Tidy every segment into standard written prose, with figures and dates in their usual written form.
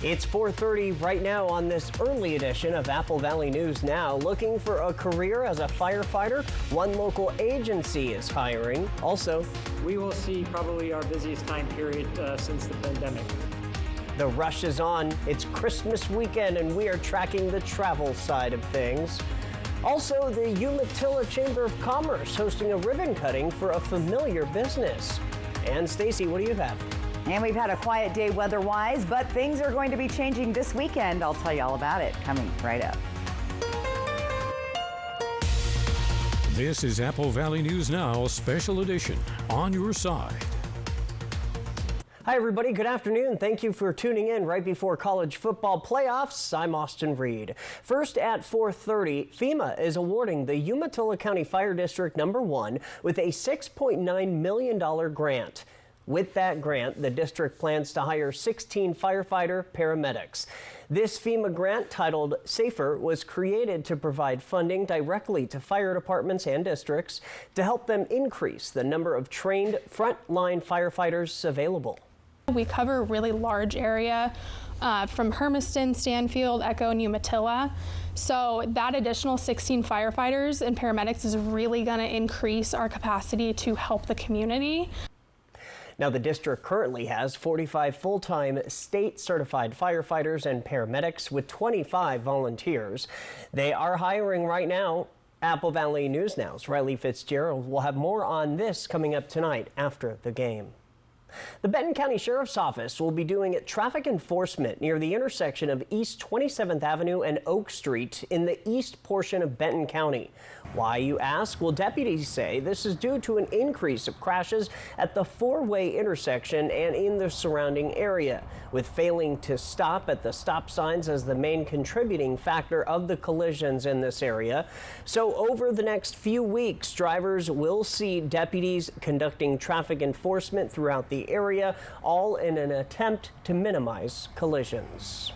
It's 4:30 right now on this early edition of Apple Valley News Now. Looking for a career as a firefighter? One local agency is hiring. Also, we will see probably our busiest time period since the pandemic. The rush is on. It's Christmas weekend and we are tracking the travel side of things. Also, the Umatilla Chamber of Commerce hosting a ribbon cutting for a familiar business. And Stacy, what do you have? And we've had a quiet day weather-wise, but things are going to be changing this weekend. I'll tell you all about it coming right up. This is Apple Valley News Now, Special Edition, on your side. Hi, everybody. Good afternoon. Thank you for tuning in right before college football playoffs. I'm Austin Reed. First at 4:30, FEMA is awarding the Umatilla County Fire District number 1 with a $6.9 million grant. With that grant, the district plans to hire 16 firefighter paramedics. This FEMA grant, titled SAFER, was created to provide funding directly to fire departments and districts to help them increase the number of trained frontline firefighters available. We cover a really large area from Hermiston, Stanfield, Echo, and Umatilla. So that additional 16 firefighters and paramedics is really going to increase our capacity to help the community. Now, the district currently has 45 full-time state-certified firefighters and paramedics with 25 volunteers. They are hiring right now. Apple Valley News Now's Riley Fitzgerald will have more on this coming up tonight after the game. The Benton County Sheriff's Office will be doing traffic enforcement near the intersection of East 27th Avenue and Oak Street in the east portion of Benton County. Why, you ask? Well, deputies say this is due to an increase of crashes at the four-way intersection and in the surrounding area, with failing to stop at the stop signs as the main contributing factor of the collisions in this area. So over the next few weeks, drivers will see deputies conducting traffic enforcement throughout the area, all in an attempt to minimize collisions.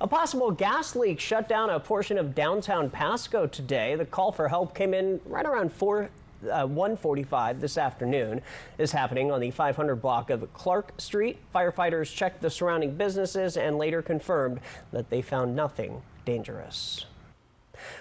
A possible gas leak shut down a portion of downtown Pasco today. The call for help came in right around 1:45 this afternoon. This happening on the 500 block of Clark Street. Firefighters checked the surrounding businesses and later confirmed that they found nothing dangerous.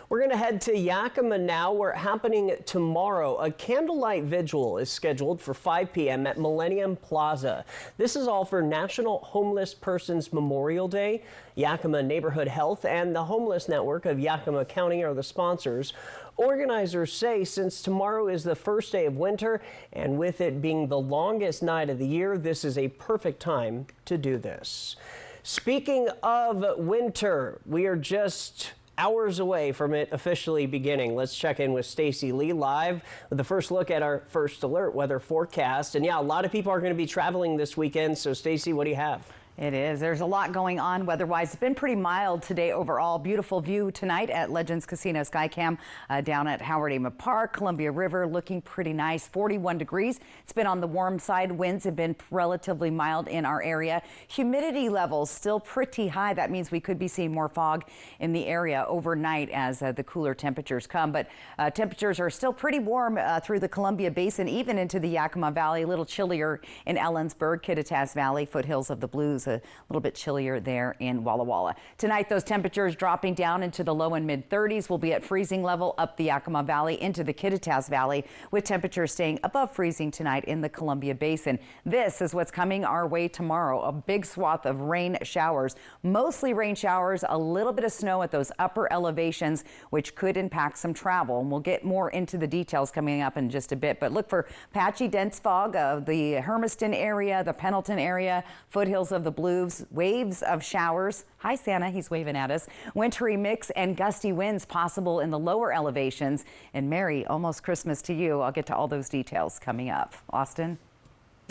We're going to head to Yakima now, where happening tomorrow, a candlelight vigil is scheduled for 5 p.m. at Millennium Plaza. This is all for National Homeless Persons Memorial Day. Yakima Neighborhood Health and the Homeless Network of Yakima County are the sponsors. Organizers say since tomorrow is the first day of winter, and with it being the longest night of the year, this is a perfect time to do this. Speaking of winter, we are just hours away from it officially beginning. Let's check in with Stacy Lee live with the first look at our first alert weather forecast. And yeah, a lot of people are going to be traveling this weekend. So Stacy, what do you have? It is. There's a lot going on weather-wise. It's been pretty mild today overall. Beautiful view tonight at Legends Casino Skycam down at Howard Ama Park. Columbia River looking pretty nice, 41 degrees. It's been on the warm side. Winds have been relatively mild in our area. Humidity levels still pretty high. That means we could be seeing more fog in the area overnight as the cooler temperatures come. But temperatures are still pretty warm through the Columbia Basin, even into the Yakima Valley. A little chillier in Ellensburg, Kittitas Valley, foothills of the Blues. A little bit chillier there in Walla Walla. Tonight, those temperatures dropping down into the low and mid 30s. Will be at freezing level up the Yakima Valley into the Kittitas Valley, with temperatures staying above freezing tonight in the Columbia Basin. This is what's coming our way tomorrow. A big swath of rain showers, mostly rain showers, a little bit of snow at those upper elevations, which could impact some travel. And we'll get more into the details coming up in just a bit. But look for patchy dense fog of the Hermiston area, the Pendleton area, foothills of the Blues, waves of showers. Hi, Santa, he's waving at us. Wintry mix and gusty winds possible in the lower elevations. And Merry almost Christmas to you. I'll get to all those details coming up. Austin?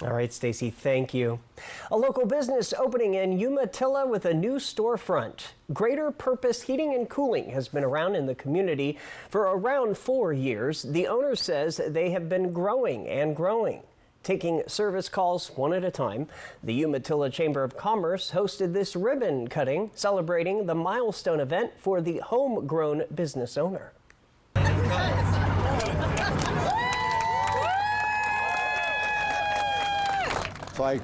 All right, Stacy, thank you. A local business opening in Umatilla with a new storefront. Greater Purpose Heating and Cooling has been around in the community for around 4 years. The owner says they have been growing and growing, taking service calls one at a time. The Umatilla Chamber of Commerce hosted this ribbon cutting, celebrating the milestone event for the homegrown business owner. Like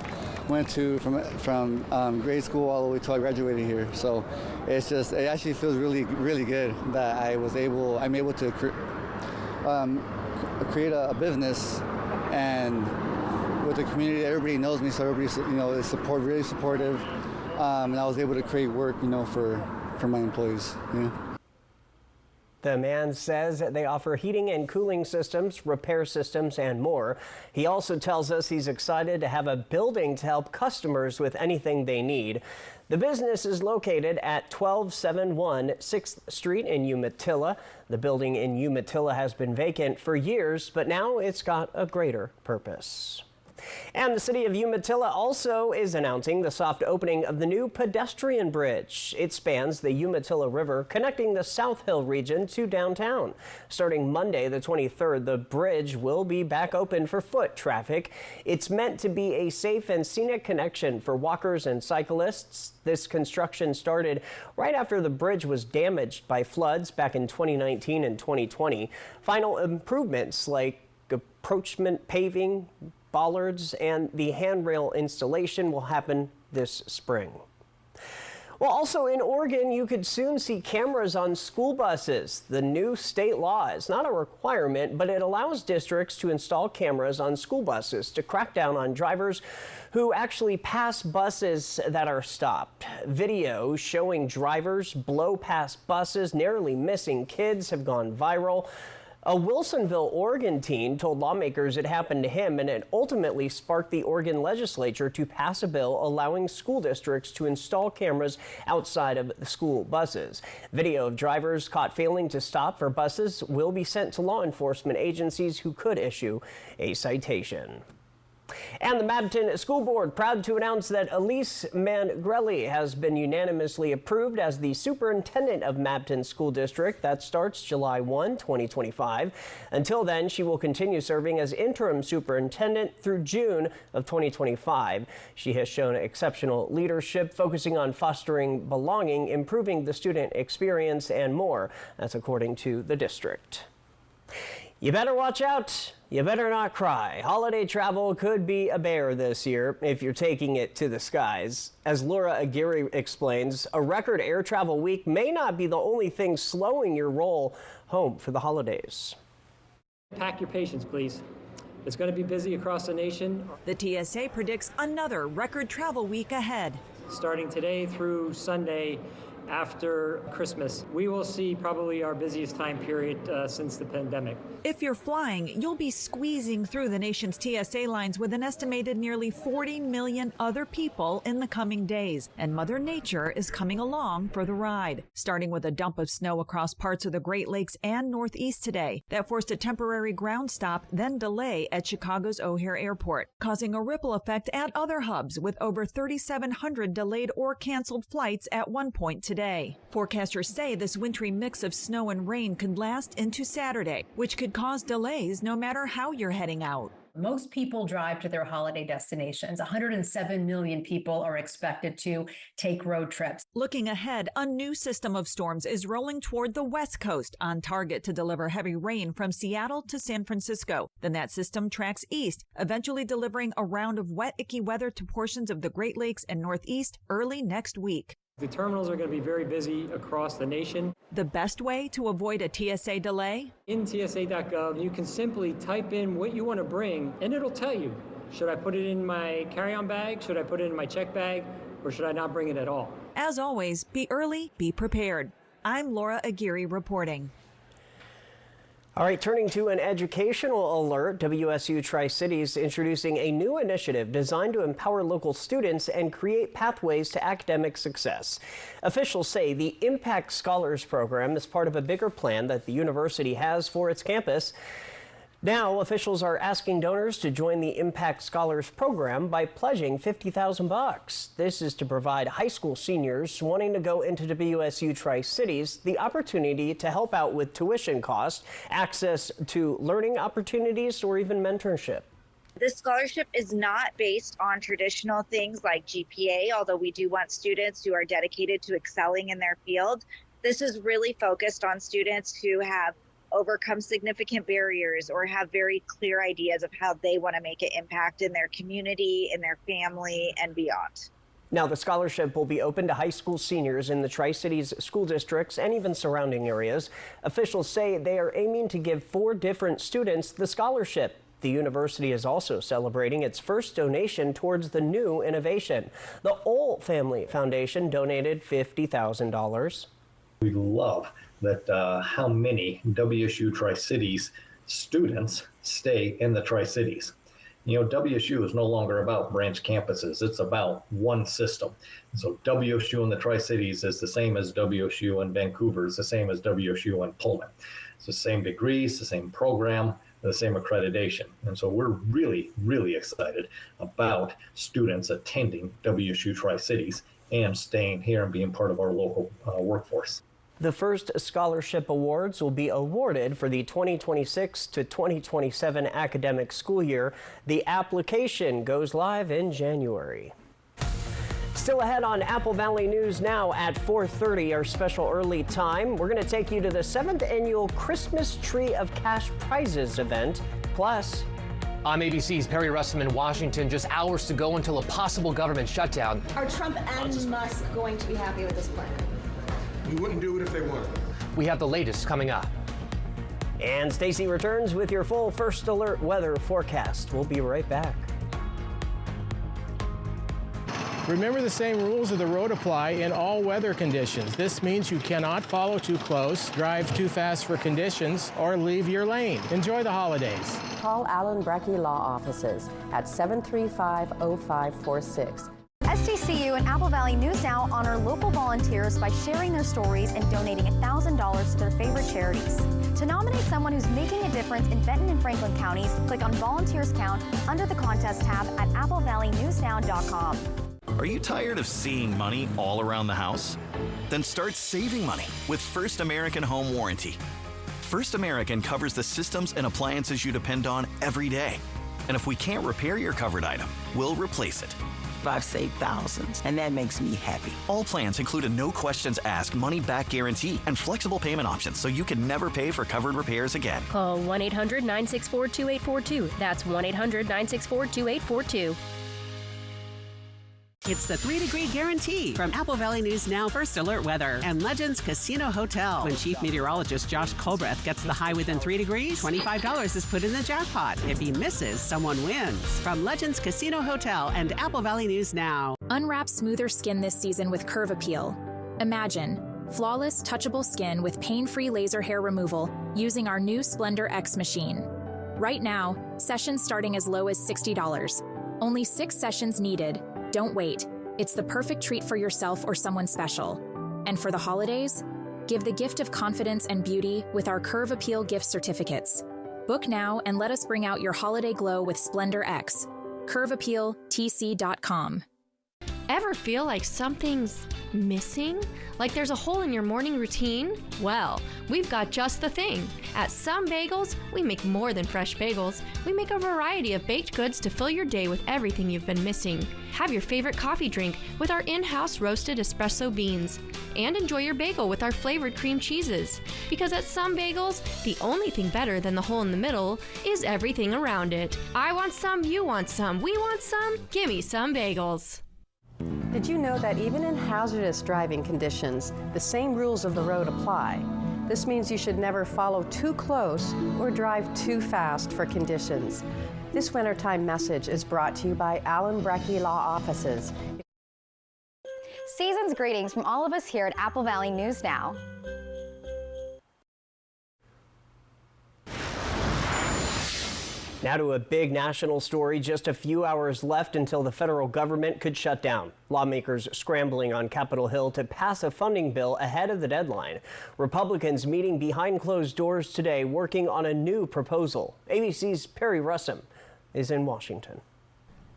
went to from grade school all the way till I graduated here. So it actually feels really, really good that I'm able to create a business, and with the community, everybody knows me, so everybody's is really supportive, and I was able to create work for my employees. The man says they offer heating and cooling systems, repair systems, and more. He also tells us he's excited to have a building to help customers with anything they need. The business is located at 1271 6th Street in Umatilla. The building in Umatilla has been vacant for years, but now it's got a greater purpose. And the city of Umatilla also is announcing the soft opening of the new pedestrian bridge. It spans the Umatilla River, connecting the South Hill region to downtown. Starting Monday, the 23rd, the bridge will be back open for foot traffic. It's meant to be a safe and scenic connection for walkers and cyclists. This construction started right after the bridge was damaged by floods back in 2019 and 2020. Final improvements like approachment paving, bollards, and the handrail installation will happen this spring. Well, also in Oregon, you could soon see cameras on school buses. The new state law is not a requirement, but it allows districts to install cameras on school buses to crack down on drivers who actually pass buses that are stopped. Video showing drivers blow past buses, narrowly missing kids, have gone viral. A Wilsonville, Oregon teen told lawmakers it happened to him, and it ultimately sparked the Oregon legislature to pass a bill allowing school districts to install cameras outside of the school buses. Video of drivers caught failing to stop for buses will be sent to law enforcement agencies who could issue a citation. And the Mabton School Board proud to announce that Elise Mangrelli has been unanimously approved as the superintendent of Mabton School District. That starts July 1, 2025. Until then, she will continue serving as interim superintendent through June of 2025. She has shown exceptional leadership, focusing on fostering belonging, improving the student experience, and more. That's according to the district. You better watch out. You better not cry. Holiday travel could be a bear this year if you're taking it to the skies. As Laura Aguirre explains, a record air travel week may not be the only thing slowing your roll home for the holidays. Pack your patience, please. It's going to be busy across the nation. The TSA predicts another record travel week ahead. Starting today through Sunday after Christmas, we will see probably our busiest time period since the pandemic. If you're flying, you'll be squeezing through the nation's TSA lines with an estimated nearly 40 million other people in the coming days. And Mother Nature is coming along for the ride, starting with a dump of snow across parts of the Great Lakes and Northeast today that forced a temporary ground stop, then delay at Chicago's O'Hare Airport, causing a ripple effect at other hubs with over 3,700 delayed or canceled flights at one point today. Forecasters say this wintry mix of snow and rain could last into Saturday, which could cause delays no matter how you're heading out. Most people drive to their holiday destinations. 107 million people are expected to take road trips. Looking ahead, a new system of storms is rolling toward the West Coast, on target to deliver heavy rain from Seattle to San Francisco. Then that system tracks east, eventually delivering a round of wet, icky weather to portions of the Great Lakes and Northeast early next week. The terminals are going to be very busy across the nation. The best way to avoid a TSA delay? In TSA.gov, you can simply type in what you want to bring, and it'll tell you, should I put it in my carry-on bag, should I put it in my check bag, or should I not bring it at all? As always, be early, be prepared. I'm Laura Aguirre reporting. All right, turning to an educational alert, WSU Tri-Cities introducing a new initiative designed to empower local students and create pathways to academic success. Officials say the Impact Scholars Program is part of a bigger plan that the university has for its campus. Now, officials are asking donors to join the Impact Scholars Program by pledging $50,000. This is to provide high school seniors wanting to go into WSU Tri-Cities the opportunity to help out with tuition costs, access to learning opportunities, or even mentorship. This scholarship is not based on traditional things like GPA, although we do want students who are dedicated to excelling in their field. This is really focused on students who have overcome significant barriers or have very clear ideas of how they want to make an impact in their community, in their family, and beyond. Now, the scholarship will be open to high school seniors in the Tri-Cities school districts and even surrounding areas. Officials say they are aiming to give 4 different students the scholarship. The university is also celebrating its first donation towards the new innovation. The Ohl Family Foundation donated $50,000. We love that how many WSU Tri-Cities students stay in the Tri-Cities. You know, WSU is no longer about branch campuses. It's about one system. So WSU in the Tri-Cities is the same as WSU in Vancouver. It's the same as WSU in Pullman. It's the same degrees, the same program, the same accreditation. And so we're really, really excited about students attending WSU Tri-Cities and staying here and being part of our local workforce. The first scholarship awards will be awarded for the 2026 to 2027 academic school year. The application goes live in January. Still ahead on Apple Valley News Now at 4:30, our special early time. We're going to take you to the 7th annual Christmas Tree of Cash Prizes event. Plus, I'm ABC's Perry Russom in Washington. Just hours to go until a possible government shutdown. Are Trump and Musk going to be happy with this plan? We wouldn't do it if they weren't. We have the latest coming up. And Stacy returns with your full First Alert weather forecast. We'll be right back. Remember, the same rules of the road apply in all weather conditions. This means you cannot follow too close, drive too fast for conditions, or leave your lane. Enjoy the holidays. Call Allen Brecky Law Offices at 735-0546. SDCU and Apple Valley News Now honor local volunteers by sharing their stories and donating $1,000 to their favorite charities. To nominate someone who's making a difference in Benton and Franklin counties, click on Volunteers Count under the contest tab at applevalleynewsnow.com. Are you tired of seeing money all around the house? Then start saving money with First American Home Warranty. First American covers the systems and appliances you depend on every day. And if we can't repair your covered item, we'll replace it. I've saved thousands, and that makes me happy. All plans include a no questions asked money back guarantee and flexible payment options so you can never pay for covered repairs again. Call 1-800-964-2842. That's 1-800-964-2842. It's the 3-degree guarantee from Apple Valley News Now First Alert Weather and Legends Casino Hotel. When Chief Meteorologist Josh Colbreth gets the high within 3 degrees, $25 is put in the jackpot. If he misses, someone wins. From Legends Casino Hotel and Apple Valley News Now. Unwrap smoother skin this season with Curve Appeal. Imagine flawless, touchable skin with pain-free laser hair removal using our new Splendor X machine. Right now, sessions starting as low as $60. Only 6 sessions needed. Don't wait. It's the perfect treat for yourself or someone special. And for the holidays, give the gift of confidence and beauty with our Curve Appeal gift certificates. Book now and let us bring out your holiday glow with Splendor X. CurveAppealTC.com. Ever feel like something's missing? Like there's a hole in your morning routine? Well, we've got just the thing. At Some Bagels, we make more than fresh bagels. We make a variety of baked goods to fill your day with everything you've been missing. Have your favorite coffee drink with our in-house roasted espresso beans. And enjoy your bagel with our flavored cream cheeses. Because at Some Bagels, the only thing better than the hole in the middle is everything around it. I want some, you want some, we want some, gimme Some Bagels. Did you know that even in hazardous driving conditions, the same rules of the road apply? This means you should never follow too close or drive too fast for conditions. This wintertime message is brought to you by Allen Brecky Law Offices. Season's greetings from all of us here at Apple Valley News Now. Now to a big national story. Just a few hours left until the federal government could shut down. Lawmakers scrambling on Capitol Hill to pass a funding bill ahead of the deadline. Republicans meeting behind closed doors today, working on a new proposal. ABC's Perry Russom is in Washington.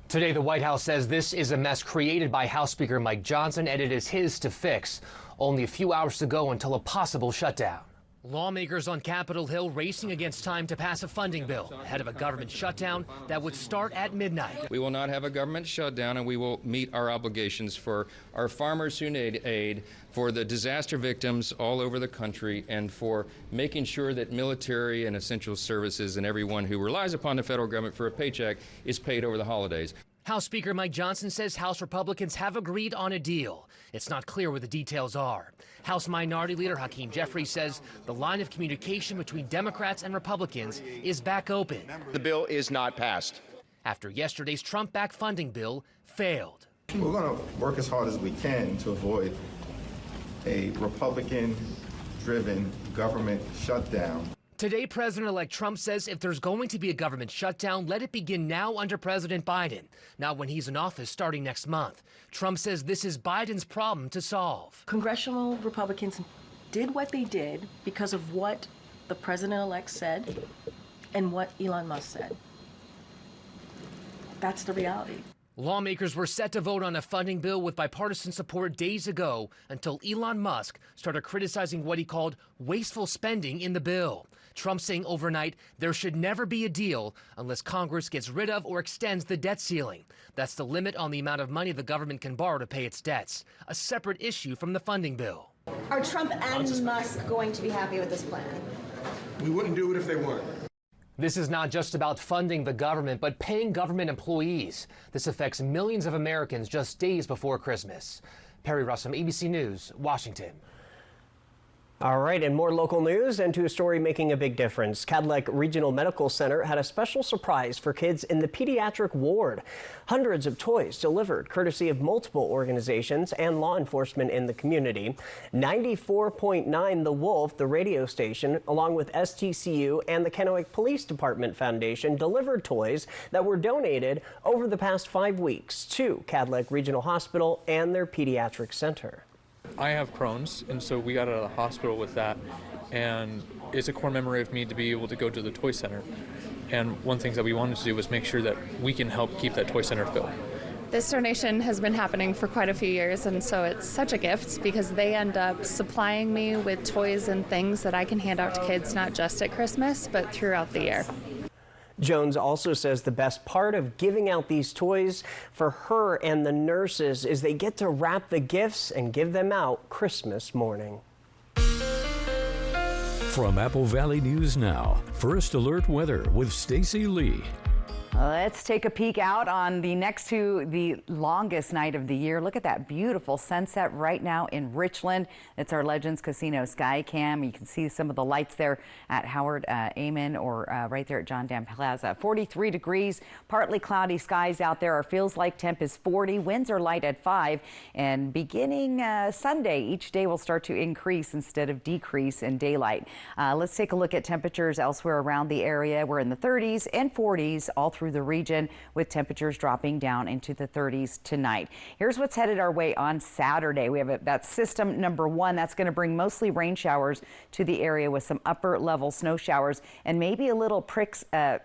Today, the White House says this is a mess created by House Speaker Mike Johnson, and it is his to fix. Only a few hours to go until a possible shutdown. Lawmakers on Capitol Hill racing against time to pass a funding bill ahead of a government shutdown that would start at midnight. We will not have a government shutdown, and we will meet our obligations for our farmers who need aid, for the disaster victims all over the country, and for making sure that military and essential services and everyone who relies upon the federal government for a paycheck is paid over the holidays. House Speaker Mike Johnson says House Republicans have agreed on a deal. It's not clear what the details are. House Minority Leader Hakeem Jeffries says the line of communication between Democrats and Republicans is back open. The bill is not passed. After yesterday's Trump-backed funding bill failed. We're going to work as hard as we can to avoid a Republican-driven government shutdown. Today, President-elect Trump says if there's going to be a government shutdown, let it begin now under President Biden, not when he's in office starting next month. Trump says this is Biden's problem to solve. Congressional Republicans did what they did because of what the president-elect said and what Elon Musk said. That's the reality. Lawmakers were set to vote on a funding bill with bipartisan support days ago until Elon Musk started criticizing what he called wasteful spending in the bill. Trump saying overnight there should never be a deal unless Congress gets rid of or extends the debt ceiling. That's the limit on the amount of money the government can borrow to pay its debts, a separate issue from the funding bill. Are Trump and Musk going to be happy with this plan? We wouldn't do it if they weren't. This is not just about funding the government, but paying government employees. This affects millions of Americans just days before Christmas. Perry Russum, ABC News, Washington. All right, and more local news and to a story making a big difference. Cadillac Regional Medical Center had a special surprise for kids in the pediatric ward. Hundreds of toys delivered courtesy of multiple organizations and law enforcement in the community. 94.9 The Wolf, the radio station, along with STCU and the Kennewick Police Department Foundation delivered toys that were donated over the past 5 weeks to Cadillac Regional Hospital and their pediatric center. I have Crohn's, and so we got out of the hospital with that, and it's a core memory of me to be able to go to the toy center. And one thing that we wanted to do was make sure that we can help keep that toy center filled. This donation has been happening for quite a few years, and so it's such a gift because they end up supplying me with toys and things that I can hand out to kids not just at Christmas, but throughout the year. Jones also says the best part of giving out these toys for her and the nurses is they get to wrap the gifts and give them out Christmas morning. From Apple Valley News Now, First Alert Weather with Stacy Lee. Let's take a peek out on the next to the longest night of the year. Look at that beautiful sunset right now in Richland. It's our Legends Casino Sky Cam. You can see some of the lights there at Howard Amen or right there at John Dam Plaza. 43 degrees, partly cloudy skies out there. Our feels like temp is 40. Winds are light at 5. And beginning Sunday, each day will start to increase instead of decrease in daylight. Let's take a look at temperatures elsewhere around the area. We're in the 30s and 40s all through the region, with temperatures dropping down into the 30s tonight. Here's what's headed our way on Saturday. We have that system number 1 that's going to bring mostly rain showers to the area with some upper level snow showers and maybe a little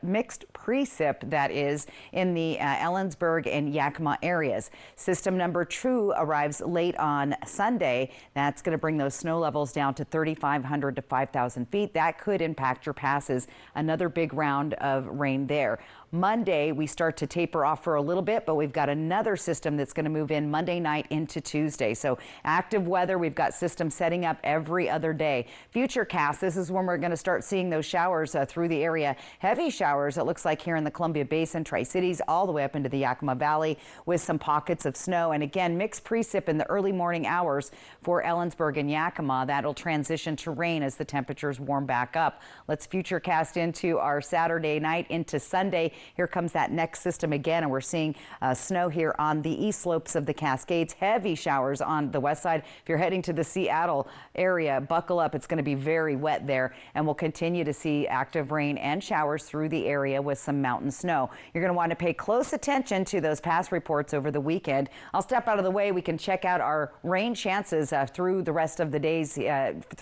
mixed precip that is in the Ellensburg and Yakima areas. System number 2 arrives late on Sunday. That's going to bring those snow levels down to 3,500 to 5,000 feet. That could impact your passes. Another big round of rain there. Monday, we start to taper off for a little bit, but we've got another system that's going to move in Monday night into Tuesday. So active weather, we've got systems setting up every other day. Futurecast, this is when we're going to start seeing those showers through the area. Heavy showers, it looks like here in the Columbia Basin, Tri-Cities, all the way up into the Yakima Valley with some pockets of snow. And again, mixed precip in the early morning hours for Ellensburg and Yakima. That'll transition to rain as the temperatures warm back up. Let's futurecast into our Saturday night into Sunday. Here comes that next system again, and we're seeing snow here on the east slopes of the Cascades. Heavy showers on the west side. If you're heading to the Seattle area, buckle up. It's going to be very wet there, and we'll continue to see active rain and showers through the area with some mountain snow. You're going to want to pay close attention to those past reports over the weekend. I'll step out of the way. We can check out our rain chances through the rest of the days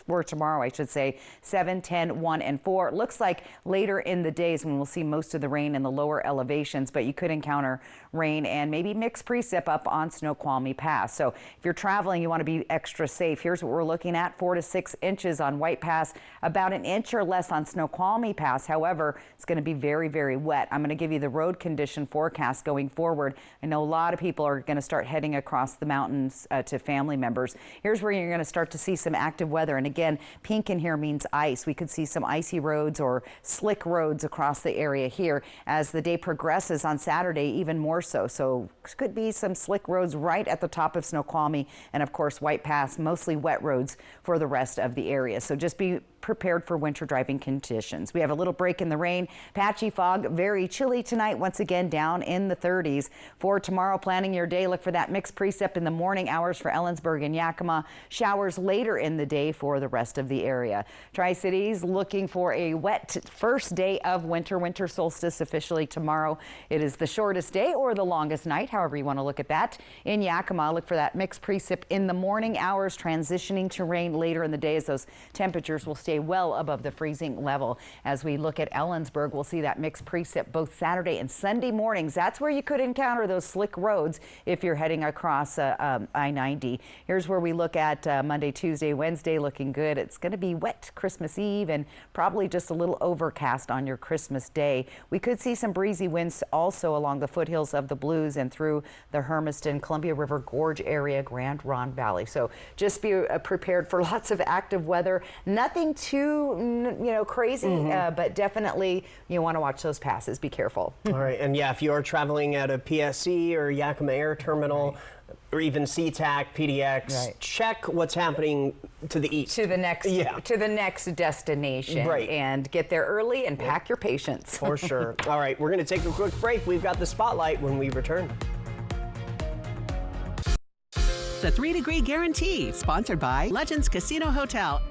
for tomorrow, I should say, 7, 10, 1, and 4. It looks like later in the days when we'll see most of the rain in the the lower elevations, but you could encounter rain and maybe mixed precip up on Snoqualmie Pass. So if you're traveling, you want to be extra safe. Here's what we're looking at: 4 to 6 inches on White Pass, about an inch or less on Snoqualmie Pass. However, it's going to be very, very wet. I'm going to give you the road condition forecast going forward. I know a lot of people are going to start heading across the mountains to family members. Here's where you're going to start to see some active weather. And again, pink in here means ice. We could see some icy roads or slick roads across the area here as the day progresses on Saturday, even more so. So could be some slick roads right at the top of Snoqualmie, and of course White Pass, mostly wet roads for the rest of the area. So just be prepared for winter driving conditions. We have a little break in the rain, patchy fog, very chilly tonight, once again down in the 30s. For tomorrow, planning your day, look for that mixed precip in the morning hours for Ellensburg and Yakima, showers later in the day for the rest of the area. Tri-Cities looking for a wet first day of winter solstice officially tomorrow. It is the shortest day or the longest night, however you want to look at that. In Yakima, look for that mixed precip in the morning hours, transitioning to rain later in the day as those temperatures will stay well above the freezing level. As we look at Ellensburg, we'll see that mixed precip both Saturday and Sunday mornings. That's where you could encounter those slick roads if you're heading across I-90. Here's where we look at Monday, Tuesday, Wednesday, looking good. It's going to be wet Christmas Eve and probably just a little overcast on your Christmas Day. We could see some breezy winds also along the foothills of the Blues and through the Hermiston, Columbia River Gorge area, Grand Ronde Valley. So just be prepared for lots of active weather. Nothing too, crazy, but definitely you want to watch those passes. Be careful. All right, and yeah, if you are traveling at a PSC or Yakima Air Terminal, or even SeaTac, PDX, check what's happening to the east. To the next destination. Right. And get there early and pack your patience. For sure. All right, we're going to take a quick break. We've got the spotlight when we return. The 3-Degree Guarantee, sponsored by Legends Casino Hotel.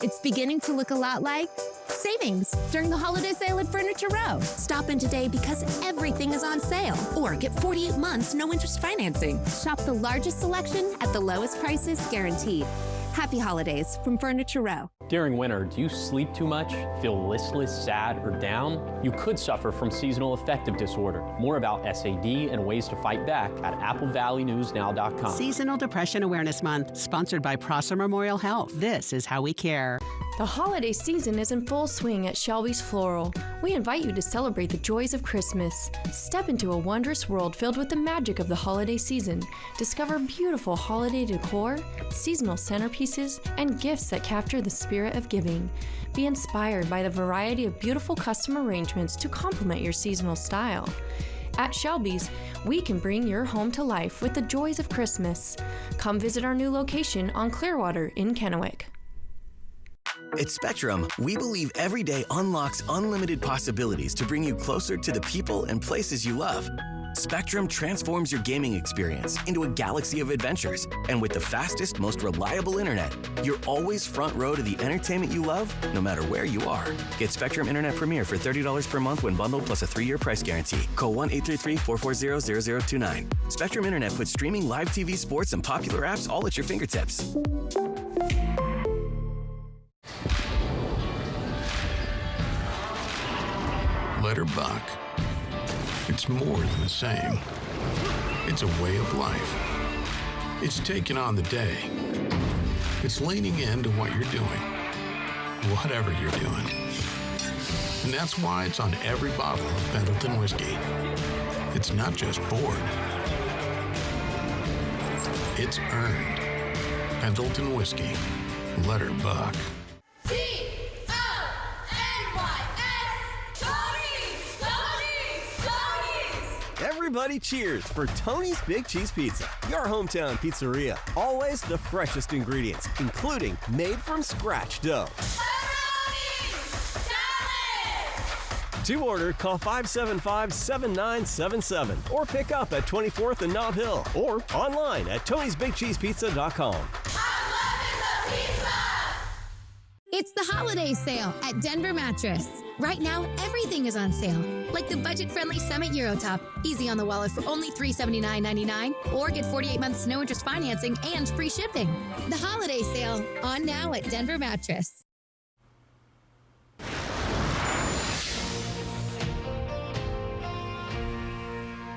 It's beginning to look a lot like savings during the holiday sale at Furniture Row. Stop in today because everything is on sale. Or get 48 months, no interest financing. Shop the largest selection at the lowest prices guaranteed. Happy holidays from Furniture Row. During winter, do you sleep too much, feel listless, sad, or down? You could suffer from seasonal affective disorder. More about SAD and ways to fight back at AppleValleyNewsNow.com. Seasonal Depression Awareness Month, sponsored by Prosser Memorial Health. This is how we care. The holiday season is in full swing at Shelby's Floral. We invite you to celebrate the joys of Christmas. Step into a wondrous world filled with the magic of the holiday season. Discover beautiful holiday decor, seasonal centerpieces, and gifts that capture the spirit of giving. Be inspired by the variety of beautiful custom arrangements to complement your seasonal style. At Shelby's, we can bring your home to life with the joys of Christmas. Come visit our new location on Clearwater in Kennewick. At Spectrum, we believe every day unlocks unlimited possibilities to bring you closer to the people and places you love. Spectrum transforms your gaming experience into a galaxy of adventures. And with the fastest, most reliable internet, you're always front row to the entertainment you love, no matter where you are. Get Spectrum Internet Premier for $30 per month when bundled plus a 3-year price guarantee. Call 1-833-440-0029. Spectrum Internet puts streaming live TV, sports, and popular apps all at your fingertips. Let her buck. It's more than a saying. It's a way of life. It's taking on the day. It's leaning into what you're doing, whatever you're doing. And that's why it's on every bottle of Pendleton whiskey. It's not just poured. It's earned. Pendleton whiskey. Let her buck. Everybody cheers for Tony's Big Cheese Pizza, your hometown pizzeria. Always the freshest ingredients, including made from scratch dough. To order, call 575-7977 or pick up at 24th and Nob Hill or online at tonysbigcheesepizza.com. It's the holiday sale at Denver Mattress. Right now, everything is on sale, like the budget-friendly Summit Eurotop, easy on the wallet for only $379.99, or get 48 months no interest financing and free shipping. The holiday sale, on now at Denver Mattress.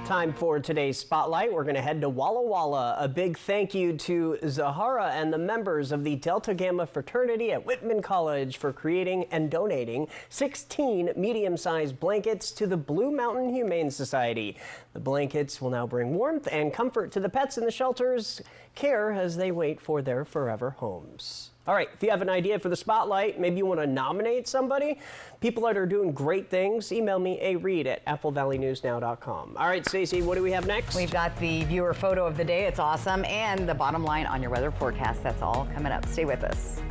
Time for today's Spotlight. We're going to head to Walla Walla. A big thank you to Zahara and the members of the Delta Gamma fraternity at Whitman College for creating and donating 16 medium-sized blankets to the Blue Mountain Humane Society. The blankets will now bring warmth and comfort to the pets in the shelter's care as they wait for their forever homes. All right, if you have an idea for the Spotlight, maybe you want to nominate somebody, people that are doing great things, email me areed@applevalleyNewsNow.com. All right, Stacey, what do we have next? We've got the viewer photo of the day. It's awesome. And the bottom line on your weather forecast. That's all coming up. Stay with us.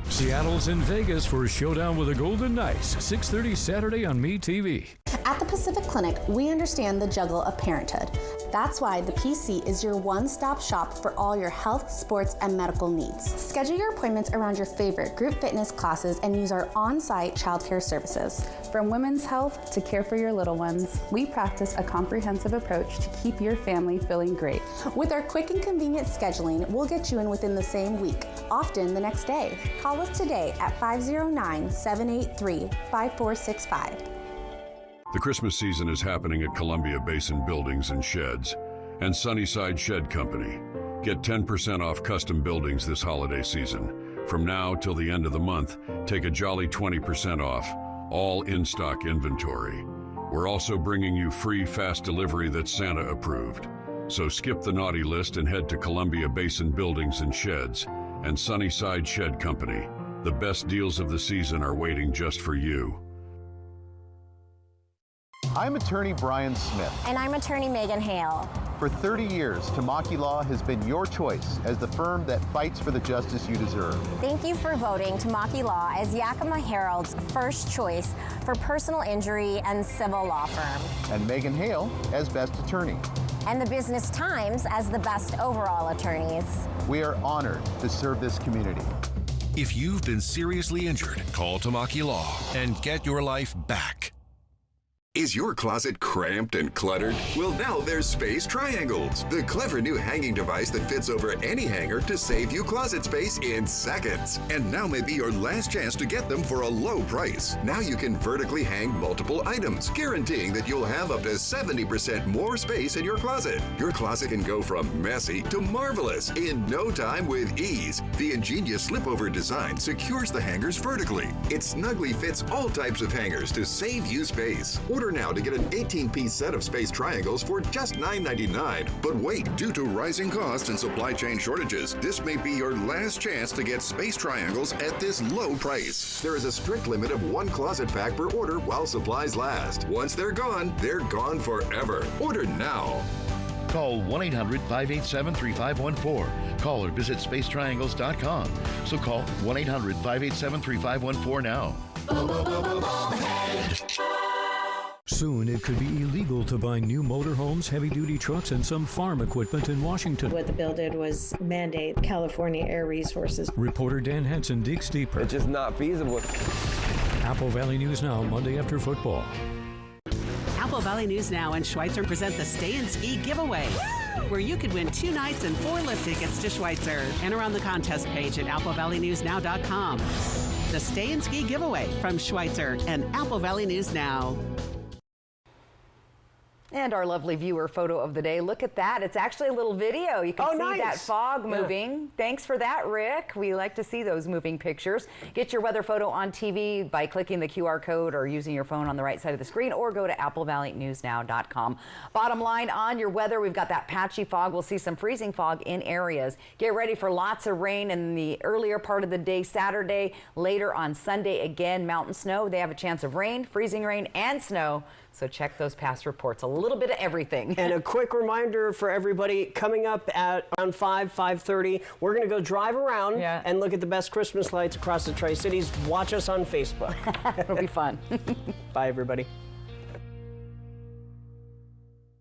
Seattle's in Vegas for a showdown with the Golden Knights, 6:30 Saturday on MeTV. At the Pacific Clinic, we understand the juggle of parenthood. That's why the PC is your one-stop shop for all your health, sports, and medical needs. Schedule your appointments around your favorite group fitness classes and use our on-site childcare services. From women's health to care for your little ones, we practice a comprehensive approach to keep your family feeling great. With our quick and convenient scheduling, we'll get you in within the same week, often the next day. Call us today at 509-783-5465. The Christmas season is happening at Columbia Basin Buildings and Sheds and Sunnyside Shed Company. Get 10% off custom buildings this holiday season. From now till the end of the month, take a jolly 20% off all in-stock inventory. We're also bringing you free fast delivery that's Santa approved. So skip the naughty list and head to Columbia Basin Buildings and Sheds and Sunnyside Shed Company. The best deals of the season are waiting just for you. I'm attorney Brian Smith. And I'm attorney Megan Hale. For 30 years, Tamaki Law has been your choice as the firm that fights for the justice you deserve. Thank you for voting Tamaki Law as Yakima Herald's first choice for personal injury and civil law firm. And Megan Hale as best attorney. And the Business Times as the best overall attorneys. We are honored to serve this community. If you've been seriously injured, call Tamaki Law and get your life back. Is your closet cramped and cluttered? Well, now there's Space Triangles, the clever new hanging device that fits over any hanger to save you closet space in seconds. And now may be your last chance to get them for a low price. Now you can vertically hang multiple items, guaranteeing that you'll have up to 70% more space in your closet. Your closet can go from messy to marvelous in no time with ease. The ingenious slip-over design secures the hangers vertically. It snugly fits all types of hangers to save you space. Order now to get an 18-piece set of Space Triangles for just $9.99. But wait, due to rising costs and supply chain shortages, this may be your last chance to get Space Triangles at this low price. There is a strict limit of 1 closet pack per order while supplies last. Once they're gone forever. Order now. Call 1-800-587-3514. Call or visit spacetriangles.com. So call 1-800-587-3514 now. Soon it could be illegal to buy new motorhomes, heavy-duty trucks, and some farm equipment in Washington. What the bill did was mandate California Air Resources. Reporter Dan Hansen digs deeper. It's just not feasible. Apple Valley News Now, Monday after football. Apple Valley News Now and Schweitzer present the Stay and Ski Giveaway, where you could win 2 nights and 4 lift tickets to Schweitzer. Enter on the contest page at applevalleyNewsNow.com. The Stay and Ski Giveaway from Schweitzer and Apple Valley News Now. And our lovely viewer photo of the day. Look at that. It's actually a little video. You can see that fog moving. Yeah. Thanks for that, Rick. We like to see those moving pictures. Get your weather photo on TV by clicking the QR code or using your phone on the right side of the screen, or go to applevalleyNewsNow.com. Bottom line on your weather, we've got that patchy fog. We'll see some freezing fog in areas. Get ready for lots of rain in the earlier part of the day Saturday. Later on Sunday, again, mountain snow. They have a chance of rain, freezing rain, and snow. So check those past reports. A little bit of everything. And a quick reminder for everybody, coming up at around 5:30, we're going to go drive around and look at the best Christmas lights across the Tri-Cities. Watch us on Facebook. It'll be fun. Bye, everybody.